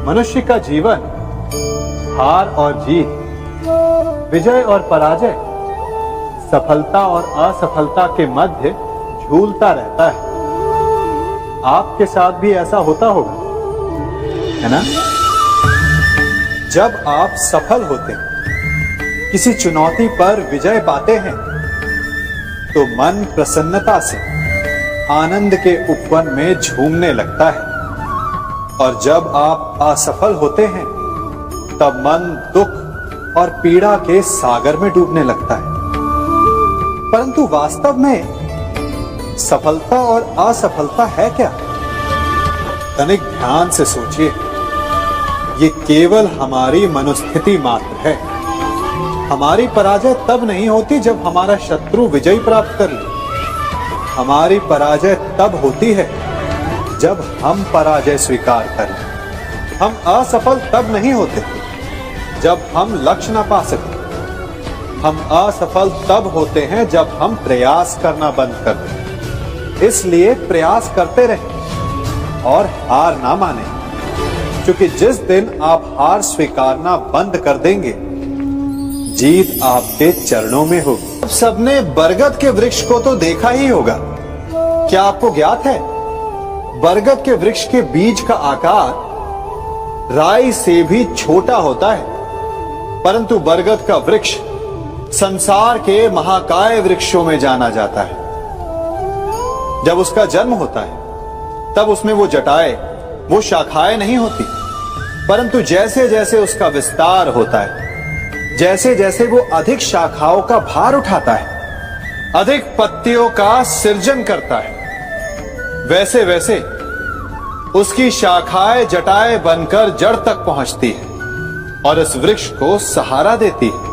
मनुष्य का जीवन हार और जीत, विजय और पराजय, सफलता और असफलता के मध्य झूलता रहता है। आपके साथ भी ऐसा होता होगा, है ना? जब आप सफल होते हैं, किसी चुनौती पर विजय पाते हैं, तो मन प्रसन्नता से आनंद के उपवन में झूमने लगता है, और जब आप असफल होते हैं, तब मन दुख और पीड़ा के सागर में डूबने लगता है। परंतु वास्तव में सफलता और असफलता है क्या? तनिक ध्यान से सोचिए। ये केवल हमारी मनोस्थिति मात्र है। हमारी पराजय तब नहीं होती जब हमारा शत्रु विजय प्राप्त कर ले। हमारी पराजय तब होती है जब हम पराजय स्वीकार करें। हम असफल तब नहीं होते जब हम लक्ष्य न पा सके। हम असफल तब होते हैं जब हम प्रयास करना बंद कर दें। इसलिए प्रयास करते रहें और हार ना माने, क्योंकि जिस दिन आप हार स्वीकारना बंद कर देंगे, जीत आपके चरणों में होगी। सबने बरगद के वृक्ष को तो देखा ही होगा। क्या आपको ज्ञात है, बरगद के वृक्ष के बीज का आकार राई से भी छोटा होता है, परंतु बरगद का वृक्ष संसार के महाकाय वृक्षों में जाना जाता है। जब उसका जन्म होता है, तब उसमें वो जटाएं, वो शाखाएं नहीं होती, परंतु जैसे जैसे उसका विस्तार होता है, जैसे जैसे वो अधिक शाखाओं का भार उठाता है, अधिक पत्तियों का सृजन करता है, वैसे वैसे उसकी शाखाएं जटाएं बनकर जड़ तक पहुंचती है और इस वृक्ष को सहारा देती है।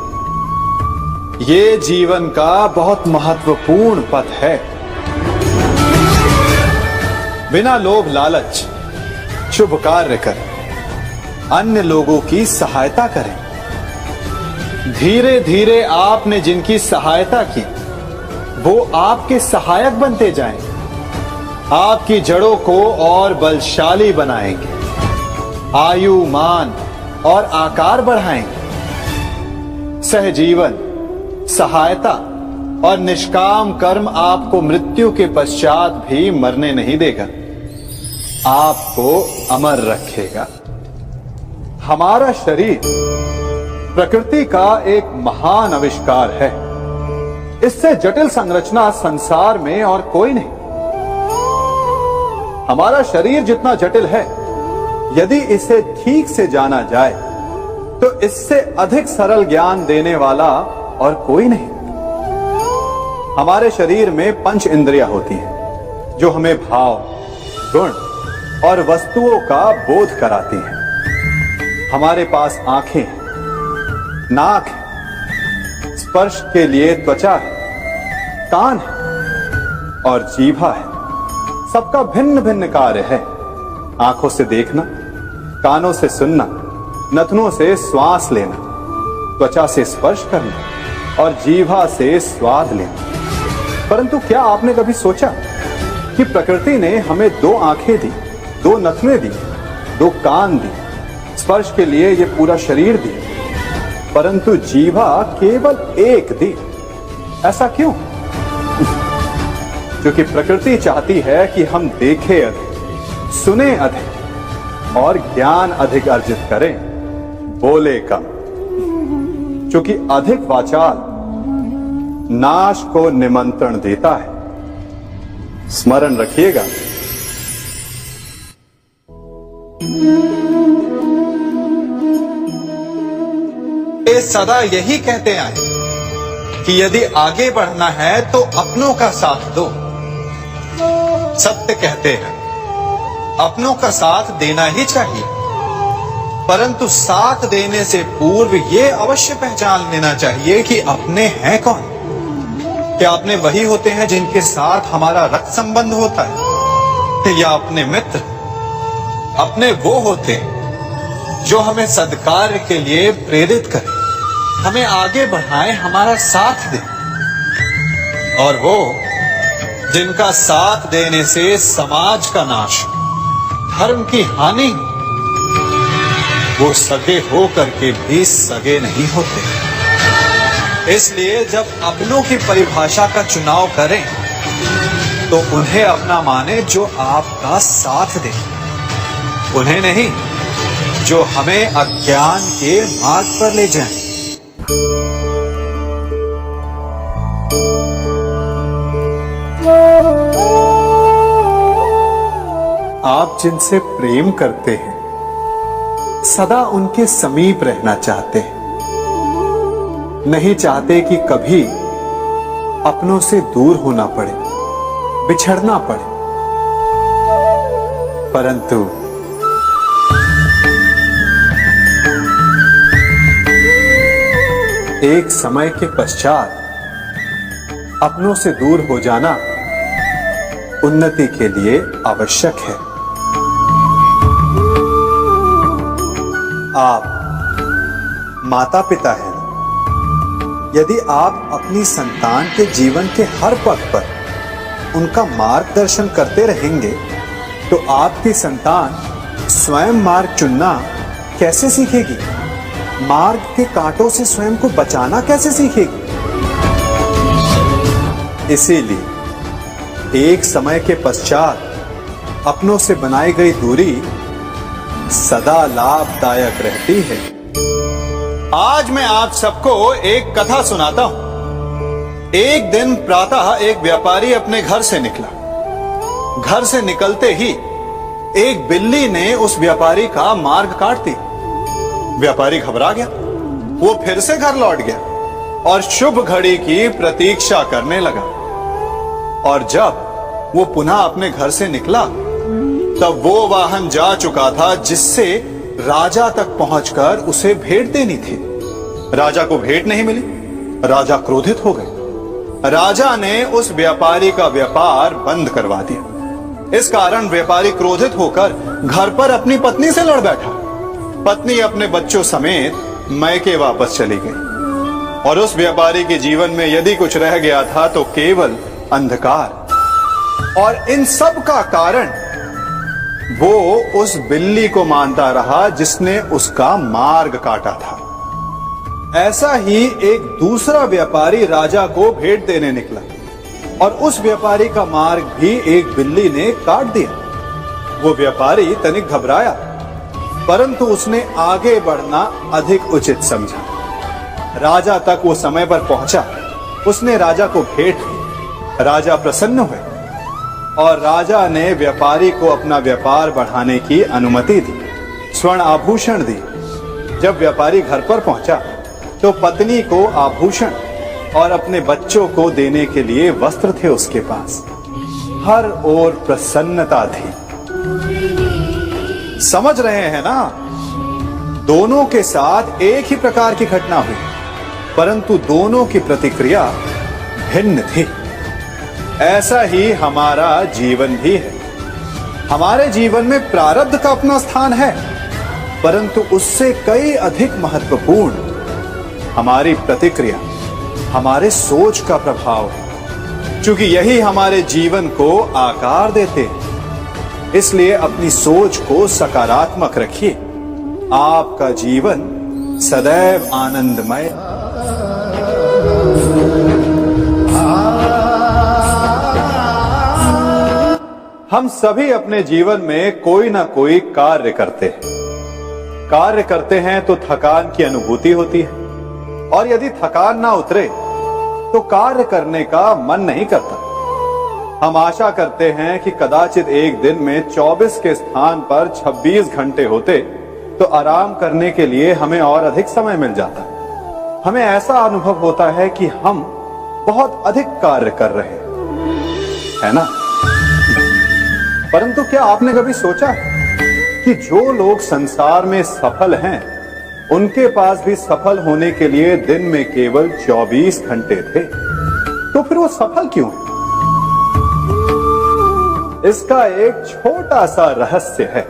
ये जीवन का बहुत महत्वपूर्ण पथ है। बिना लोभ लालच शुभ कार्य करें, अन्य लोगों की सहायता करें। धीरे धीरे आपने जिनकी सहायता की, वो आपके सहायक बनते जाएं, आपकी जड़ों को और बलशाली बनाएंगे, आयु, मान और आकार बढ़ाएंगे। सहजीवन, सहायता और निष्काम कर्म आपको मृत्यु के पश्चात भी मरने नहीं देगा, आपको अमर रखेगा। हमारा शरीर प्रकृति का एक महान आविष्कार है। इससे जटिल संरचना संसार में और कोई नहीं। हमारा शरीर जितना जटिल है, यदि इसे ठीक से जाना जाए, तो इससे अधिक सरल ज्ञान देने वाला और कोई नहीं। हमारे शरीर में 5 इंद्रियां होती हैं, जो हमें भाव, गुण और वस्तुओं का बोध कराती हैं। हमारे पास आंखें, नाक है, स्पर्श के लिए त्वचा है, कान है और जीभा है। सबका भिन्न भिन्न कार्य है। आंखों से देखना, कानों से सुनना, नथनों से श्वास लेना, त्वचा से स्पर्श करना और जीभा से स्वाद लेना। परंतु क्या आपने कभी सोचा कि प्रकृति ने हमें 2 आंखें दी, 2 नथनें दी, 2 कान दी, स्पर्श के लिए ये पूरा शरीर दिया, परंतु जीभा केवल 1 दी? ऐसा क्यों? क्योंकि प्रकृति चाहती है कि हम देखें अधिक, सुने अधिक और ज्ञान अधिक अर्जित करें, बोले कम। क्योंकि अधिक वाचाल नाश को निमंत्रण देता है। स्मरण रखिएगा। ये सदा यही कहते आए कि यदि आगे बढ़ना है तो अपनों का साथ दो। सत्य कहते हैं, अपनों का साथ देना ही चाहिए, परंतु साथ देने से पूर्व ये अवश्य पहचान लेना चाहिए कि अपने हैं कौन। क्या अपने वही होते हैं जिनके साथ हमारा रक्त संबंध होता है, या अपने मित्र? अपने वो होते हैं जो हमें सद्कार्य के लिए प्रेरित करें, हमें आगे बढ़ाएं, हमारा साथ दें, और वो जिनका साथ देने से समाज का नाश, धर्म की हानि। वो सगे हो करके भी सगे नहीं होते। इसलिए जब अपनों की परिभाषा का चुनाव करें तो उन्हें अपना माने जो आपका साथ दे, उन्हें नहीं जो हमें अज्ञान के मार्ग पर ले जाएं। आप जिनसे प्रेम करते हैं सदा उनके समीप रहना चाहते हैं, नहीं चाहते कि कभी अपनों से दूर होना पड़े, बिछड़ना पड़े। परंतु एक समय के पश्चात अपनों से दूर हो जाना उन्नति के लिए आवश्यक है। आप माता पिता हैं। यदि आप अपनी संतान के जीवन के हर पग पर उनका मार्गदर्शन करते रहेंगे तो आपकी संतान स्वयं मार्ग चुनना कैसे सीखेगी? मार्ग के कांटों से स्वयं को बचाना कैसे सीखेगी? इसीलिए एक समय के पश्चात अपनों से बनाई गई दूरी सदा लाभदायक रहती है। आज मैं आप सबको एक कथा सुनाता हूं। एक दिन प्रातः एक व्यापारी अपने घर से निकला। घर से निकलते ही एक बिल्ली ने उस व्यापारी का मार्ग काट दिया। व्यापारी घबरा गया। वो फिर से घर लौट गया और शुभ घड़ी की प्रतीक्षा करने लगा। और जब वो पुनः अपने घर से निकला तब वो वाहन जा चुका था जिससे राजा तक पहुंचकर उसे भेंट देनी थी। राजा को भेंट नहीं मिली। राजा क्रोधित हो गए। राजा ने उस व्यापारी का व्यापार बंद करवा दिया। इस कारण व्यापारी क्रोधित होकर घर पर अपनी पत्नी से लड़ बैठा। पत्नी अपने बच्चों समेत मैके वापस चली गई और उस व्यापारी के जीवन में यदि कुछ रह गया था तो केवल अंधकार। और इन सब का कारण वो उस बिल्ली को मानता रहा जिसने उसका मार्ग काटा था। ऐसा ही एक दूसरा व्यापारी राजा को भेंट देने निकला और उस व्यापारी का मार्ग भी एक बिल्ली ने काट दिया। वो व्यापारी तनिक घबराया, परंतु उसने आगे बढ़ना अधिक उचित समझा। राजा तक वो समय पर पहुंचा। उसने राजा को भेंट की। राजा प्रसन्न हुए और राजा ने व्यापारी को अपना व्यापार बढ़ाने की अनुमति दी, स्वर्ण आभूषण दी। जब व्यापारी घर पर पहुंचा तो पत्नी को आभूषण और अपने बच्चों को देने के लिए वस्त्र थे उसके पास। हर ओर प्रसन्नता थी। समझ रहे हैं ना? दोनों के साथ एक ही प्रकार की घटना हुई, परंतु दोनों की प्रतिक्रिया भिन्न थी। ऐसा ही हमारा जीवन भी है। हमारे जीवन में प्रारब्ध का अपना स्थान है, परंतु उससे कई अधिक महत्वपूर्ण हमारी प्रतिक्रिया, हमारे सोच का प्रभाव है, क्योंकि यही हमारे जीवन को आकार देते हैं। इसलिए अपनी सोच को सकारात्मक रखिए। आपका जीवन सदैव आनंदमय। हम सभी अपने जीवन में कोई ना कोई कार्य करते हैं। कार्य करते हैं तो थकान की अनुभूति होती है और यदि थकान ना उतरे तो कार्य करने का मन नहीं करता। हम आशा करते हैं कि कदाचित एक दिन में 24 के स्थान पर 26 घंटे होते तो आराम करने के लिए हमें और अधिक समय मिल जाता। हमें ऐसा अनुभव होता है कि हम बहुत अधिक कार्य कर रहे हैं, है ना? परंतु क्या आपने कभी सोचा है कि जो लोग संसार में सफल हैं, उनके पास भी सफल होने के लिए दिन में केवल 24 घंटे थे, तो फिर वो सफल क्यों है? इसका एक छोटा सा रहस्य है।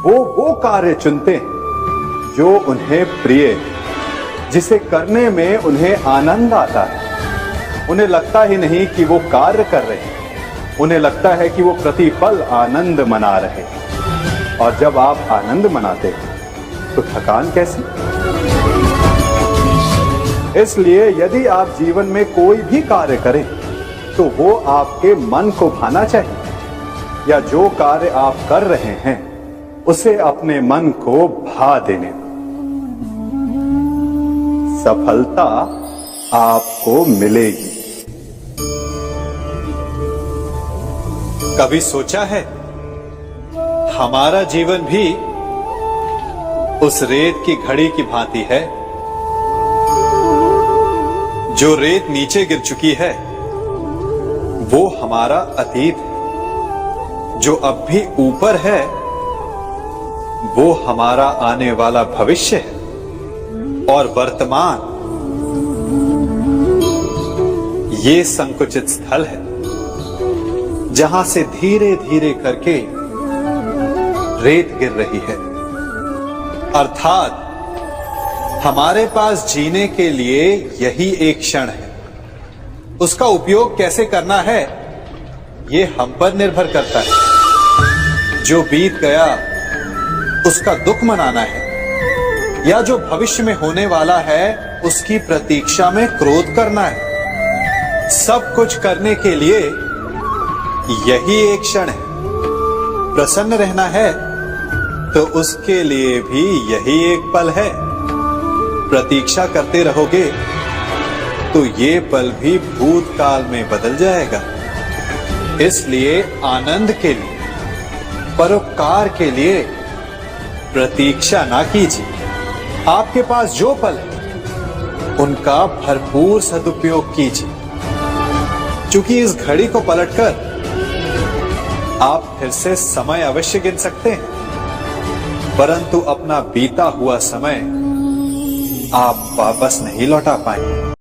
वो कार्य चुनते हैं जो उन्हें प्रिय है, जिसे करने में उन्हें आनंद आता है। उन्हें लगता ही नहीं कि वो कार्य कर रहे हैं, उन्हें लगता है कि वो प्रतिपल आनंद मना रहे हैं। और जब आप आनंद मनाते हैं तो थकान कैसी? इसलिए यदि आप जीवन में कोई भी कार्य करें तो वो आपके मन को भाना चाहिए, या जो कार्य आप कर रहे हैं उसे अपने मन को भा देने दो। सफलता आपको मिलेगी। कभी सोचा है हमारा जीवन भी उस रेत की घड़ी की भांति है? जो रेत नीचे गिर चुकी है वो हमारा अतीत है, जो अब भी ऊपर है वो हमारा आने वाला भविष्य है, और वर्तमान ये संकुचित स्थल है जहां से धीरे धीरे करके रेत गिर रही है। अर्थात हमारे पास जीने के लिए यही एक क्षण है। उसका उपयोग कैसे करना है ये हम पर निर्भर करता है। जो बीत गया उसका दुख मनाना है, या जो भविष्य में होने वाला है उसकी प्रतीक्षा में क्रोध करना है। सब कुछ करने के लिए यही एक क्षण है। प्रसन्न रहना है तो उसके लिए भी यही एक पल है। प्रतीक्षा करते रहोगे तो ये पल भी भूतकाल में बदल जाएगा। इसलिए आनंद के लिए, परोपकार के लिए प्रतीक्षा ना कीजिए। आपके पास जो पल है उनका भरपूर सदुपयोग कीजिए, क्योंकि इस घड़ी को पलटकर आप फिर से समय अवश्य गिन सकते हैं, परंतु अपना बीता हुआ समय आप वापस नहीं लौटा पाएंगे।